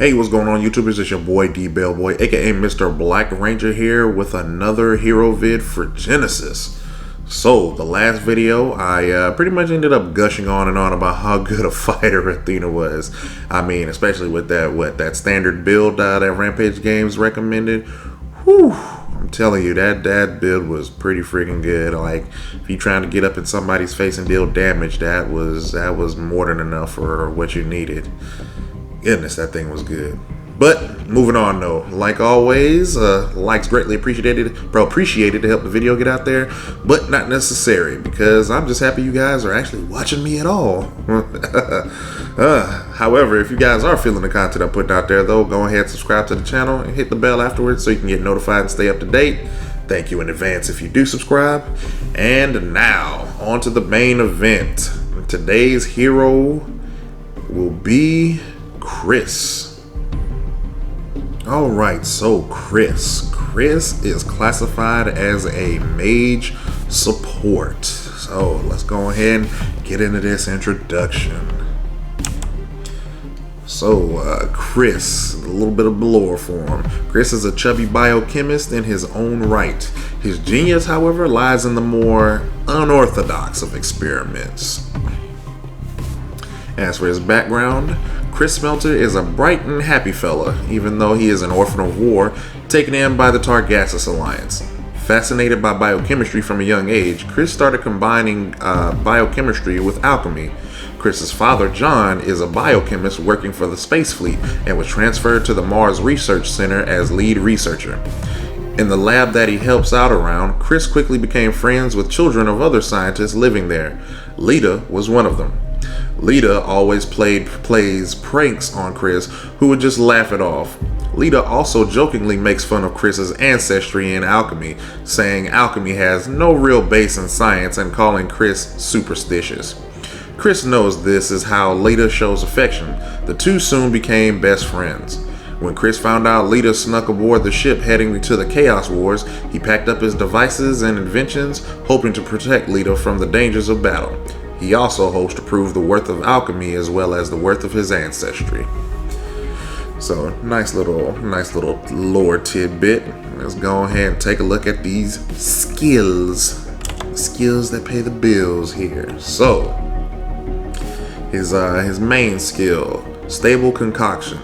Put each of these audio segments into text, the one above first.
Hey, what's going on, YouTubers? It's your boy D Bellboy, aka Mr. Black Ranger here with another hero vid for Genesis. So, the last video, I pretty much ended up gushing on and on about how good a fighter Athena was. I mean, especially with that standard build that Rampage Games recommended. Whew, I'm telling you, that build was pretty freaking good. Like, if you're trying to get up in somebody's face and deal damage, that was more than enough for what you needed. Goodness, that thing was good. But moving on though, like always, likes greatly appreciated to help the video get out there, but not necessary because I'm just happy you guys are actually watching me at all. However, if you guys are feeling the content I put out there though, go ahead, subscribe to the channel and hit the bell afterwards so you can get notified and stay up to date. Thank you in advance if you do subscribe. And now on to the main event. Today's hero will be Chris. Alright, so Chris is classified as a mage support. So let's go ahead and get into this introduction. So Chris, a little bit of lore for him. Chris is a chubby biochemist in his own right. His genius, however, lies in the more unorthodox of experiments. As for his background, Chris Smelter is a bright and happy fella, even though he is an orphan of war, taken in by the Targasus Alliance. Fascinated by biochemistry from a young age, Chris started combining biochemistry with alchemy. Chris's father, John, is a biochemist working for the Space Fleet and was transferred to the Mars Research Center as lead researcher. In the lab that he helps out around, Chris quickly became friends with children of other scientists living there. Lita was one of them. Lita always plays pranks on Chris, who would just laugh it off. Lita also jokingly makes fun of Chris's ancestry in alchemy, saying alchemy has no real base in science and calling Chris superstitious. Chris knows this is how Lita shows affection. The two soon became best friends. When Chris found out Lita snuck aboard the ship heading to the Chaos Wars, he packed up his devices and inventions, hoping to protect Lita from the dangers of battle. He also hopes to prove the worth of alchemy as well as the worth of his ancestry. So, nice little lore tidbit. Let's go ahead and take a look at these skills. Skills that pay the bills here. So, his main skill, stable concoction.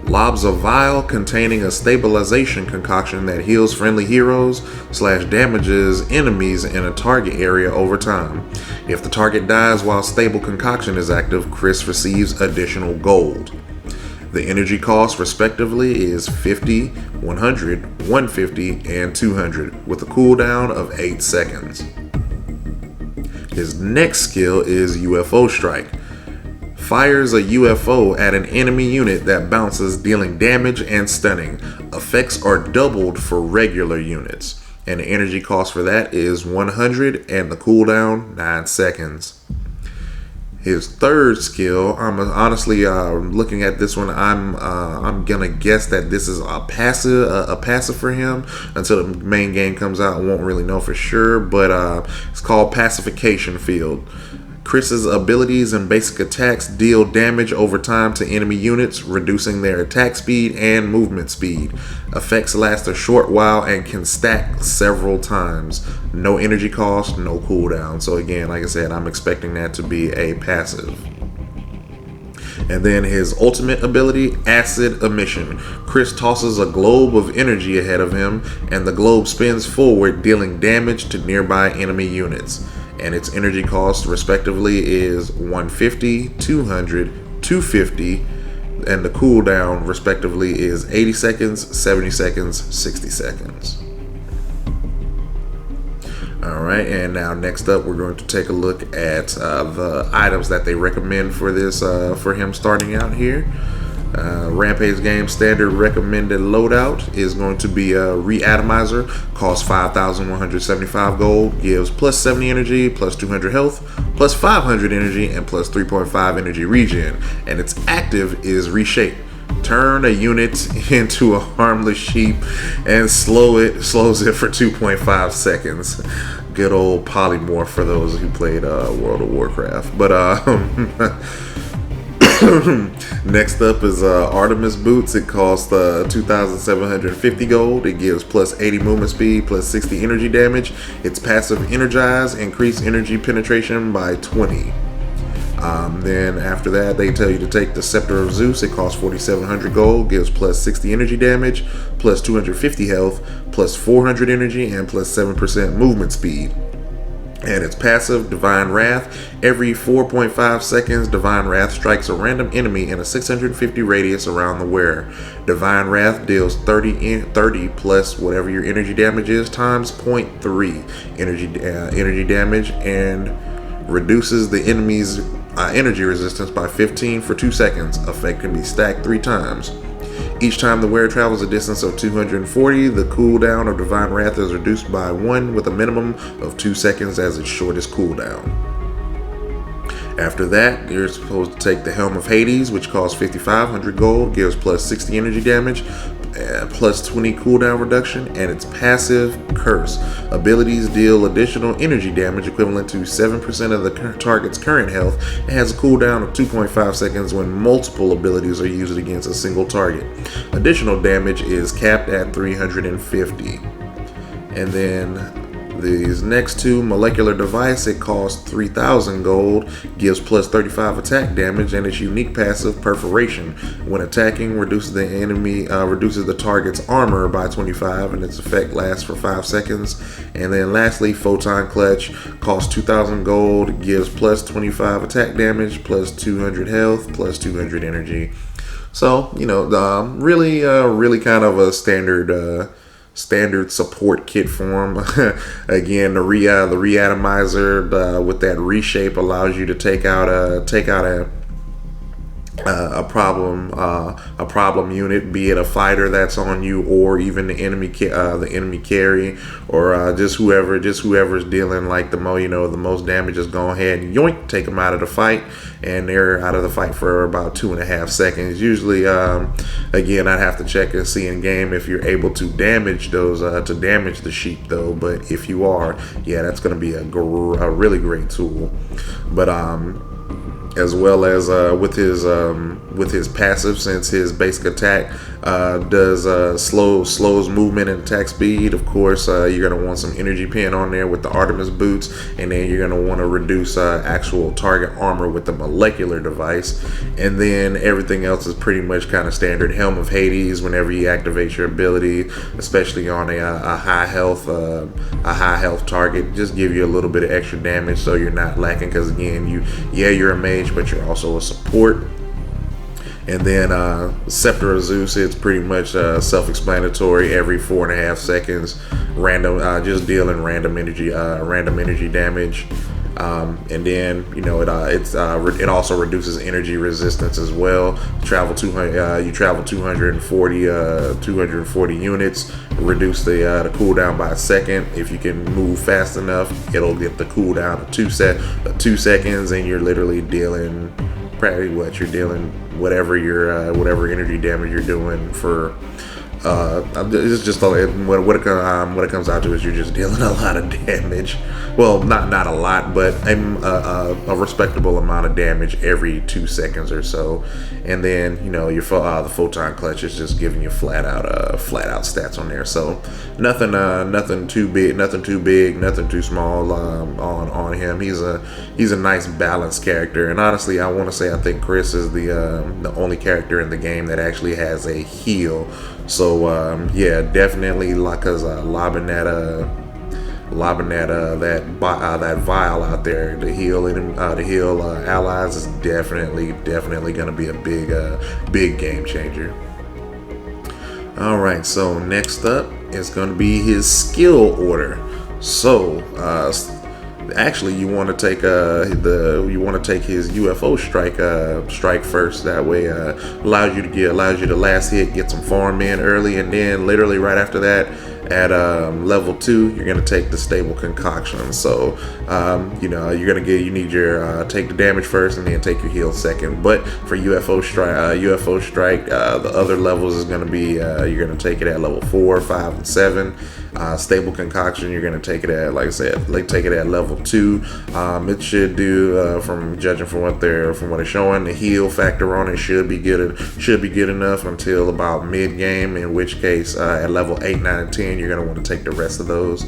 Lobs a vial containing a stabilization concoction that heals friendly heroes / damages enemies in a target area over time. If the target dies while stable concoction is active, Chris receives additional gold. The energy cost respectively is 50, 100, 150, and 200 with a cooldown of 8 seconds. His next skill is UFO Strike. Fires a UFO at an enemy unit that bounces, dealing damage and stunning. Effects are doubled for regular units, and the energy cost for that is 100 and the cooldown 9 seconds. His third skill, I'm honestly looking at this one, I'm gonna guess that this is a passive for him until the main game comes out. I won't really know for sure, but it's called Pacification Field. Chris's abilities and basic attacks deal damage over time to enemy units, reducing their attack speed and movement speed. Effects last a short while and can stack several times. No energy cost, no cooldown. So again, like I said, I'm expecting that to be a passive. And then his ultimate ability, Acid Emission. Chris tosses a globe of energy ahead of him, and the globe spins forward, dealing damage to nearby enemy units. And its energy cost respectively is 150, 200, 250, and the cooldown respectively is 80 seconds, 70 seconds, 60 seconds. Alright, and now next up we're going to take a look at the items that they recommend for this for him starting out here. Rampage Game standard recommended loadout is going to be a Reatomizer, costs 5,175 gold, gives plus 70 energy, plus 200 health, plus 500 energy, and plus 3.5 energy regen, and its active is Reshape. Turn a unit into a harmless sheep and slows it for 2.5 seconds. Good old polymorph for those who played World of Warcraft. But Next up is Artemis Boots. It costs 2,750 gold. It gives plus 80 movement speed, plus 60 energy damage. Its passive Energize, increase energy penetration by 20. Then after that, they tell you to take the Scepter of Zeus. It costs 4,700 gold, gives plus 60 energy damage, plus 250 health, plus 400 energy, and plus 7% movement speed. And its passive, Divine Wrath. Every 4.5 seconds, Divine Wrath strikes a random enemy in a 650 radius around the wearer. Divine Wrath deals 30 plus whatever your energy damage is times 0.3 energy damage, and reduces the enemy's energy resistance by 15 for 2 seconds. Effect can be stacked 3 times. Each time the wearer travels a distance of 240, the cooldown of Divine Wrath is reduced by 1 with a minimum of 2 seconds as its shortest cooldown. After that, you're supposed to take the Helm of Hades, which costs 5,500 gold, gives plus 60 energy damage, plus 20 cooldown reduction, and its passive, Curse. Abilities deal additional energy damage equivalent to 7% of the target's current health, and has a cooldown of 2.5 seconds when multiple abilities are used against a single target. Additional damage is capped at 350. And then these next two, Molecular Device, it costs 3,000 gold, gives plus 35 attack damage, and its unique passive, Perforation. When attacking, reduces the target's armor by 25, and its effect lasts for 5 seconds. And then lastly, Photon Clutch, costs 2,000 gold, gives plus 25 attack damage, plus 200 health, plus 200 energy. So, really kind of a standard support kit form. Again, the reatomizer with that reshape allows you to take out a problem unit, be it a fighter that's on you, or even the enemy carry, or just whoever's dealing like the most damage. Just go ahead and yoink, take them out of the fight, and they're out of the fight for about 2.5 seconds. Usually, again, I'd have to check and see in game if you're able to damage those damage the sheep though. But if you are, yeah, that's going to be a really great tool. But as well as with his passive, since his basic attack slows movement and attack speed. Of course, you're gonna want some energy pen on there with the Artemis Boots, and then you're gonna want to reduce actual target armor with the Molecular Device, and then everything else is pretty much kind of standard. Helm of Hades, whenever you activate your ability, especially on a high health target, just give you a little bit of extra damage so you're not lacking. Because again, you're a mage, but you're also a support. And then Scepter of Zeus, it's pretty much self-explanatory. Every 4.5 seconds, random, just dealing random energy damage. And then it also reduces energy resistance as well. You travel 240 units. Reduce the cooldown by a second. If you can move fast enough, it'll get the cooldown of 2 seconds, and you're literally dealing whatever energy damage you're doing for. It's just what it comes out to is you're just dealing a lot of damage. Well, not a lot, but a respectable amount of damage every 2 seconds or so. And then the Photon Clutch is just giving you flat out stats on there. So nothing too big, nothing too small on him. He's a nice balanced character, and honestly, I want to say I think Chris is the only character in the game that actually has a heal. So yeah, definitely, because lobbing that vial out there to heal allies is definitely going to be a big game changer. All right, so next up is going to be his skill order. So actually, you want to take his UFO strike first. That way, allows you to last hit, get some farm in early, and then literally right after that, At level 2, you're gonna take the stable concoction. So you know, you need your take the damage first and then take your heal second. But for UFO strike, the other levels is gonna be you're gonna take it at level 4, 5, and 7. Stable concoction, you're gonna take it at, like I said, take it at level 2. It should do, from judging from what it's showing, the heal factor on it should be good enough until about mid game. In which case, at level 8, 9, and 10, you're gonna want to take the rest of those.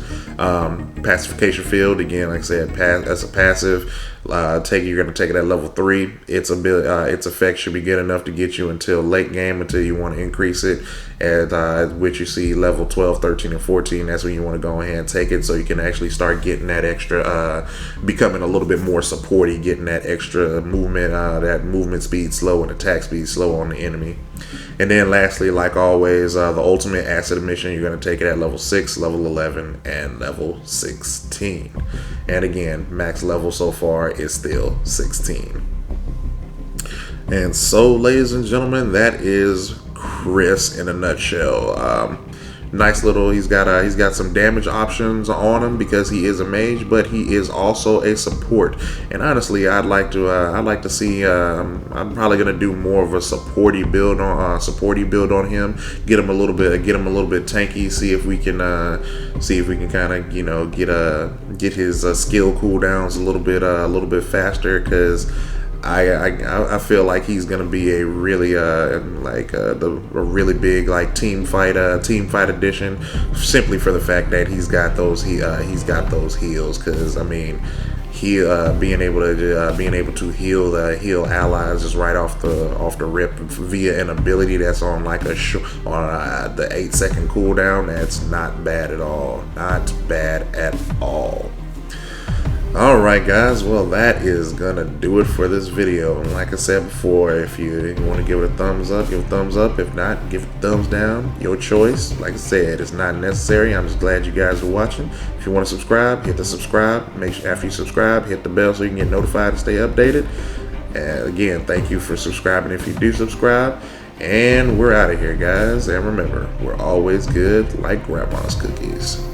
Pacification field, again, like I said, as a passive. You're gonna take it at level 3. Its effect should be good enough to get you until late game, until you want to increase it. At which you see level 12, 13, and 14. That's when you want to go ahead and take it, so you can actually start getting that extra, becoming a little bit more supporty, getting that extra movement, that movement speed slow and attack speed slow on the enemy. And then lastly, like always, the ultimate acid emission, you're going to take it at level 6, level 11, and level 16. And again, max level so far is still 16. And so, ladies and gentlemen, that is Chris in a nutshell. Nice little, he's got some damage options on him because he is a mage, but he is also a support. And honestly, I'd like to see, I'm probably gonna do more of a supporty build on him, get him a little bit tanky, see if we can kind of, you know, get his skill cooldowns a little bit faster, because I feel like he's gonna be a really a really big like team fight edition, simply for the fact that he's got those heals. Because I mean, he being able to heal allies just right off the rip via an ability that's on like the 8-second cooldown. That's not bad at all. Not bad at all. Alright guys, well that is gonna do it for this video. And like I said before, if you want to give it a thumbs up, give it a thumbs up. If not, give it a thumbs down. Your choice. Like I said, it's not necessary. I'm just glad you guys are watching. If you want to subscribe, hit the subscribe. Make sure after you subscribe, hit the bell so you can get notified and stay updated. And again, thank you for subscribing if you do subscribe. And we're out of here, guys. And remember, we're always good like grandma's cookies.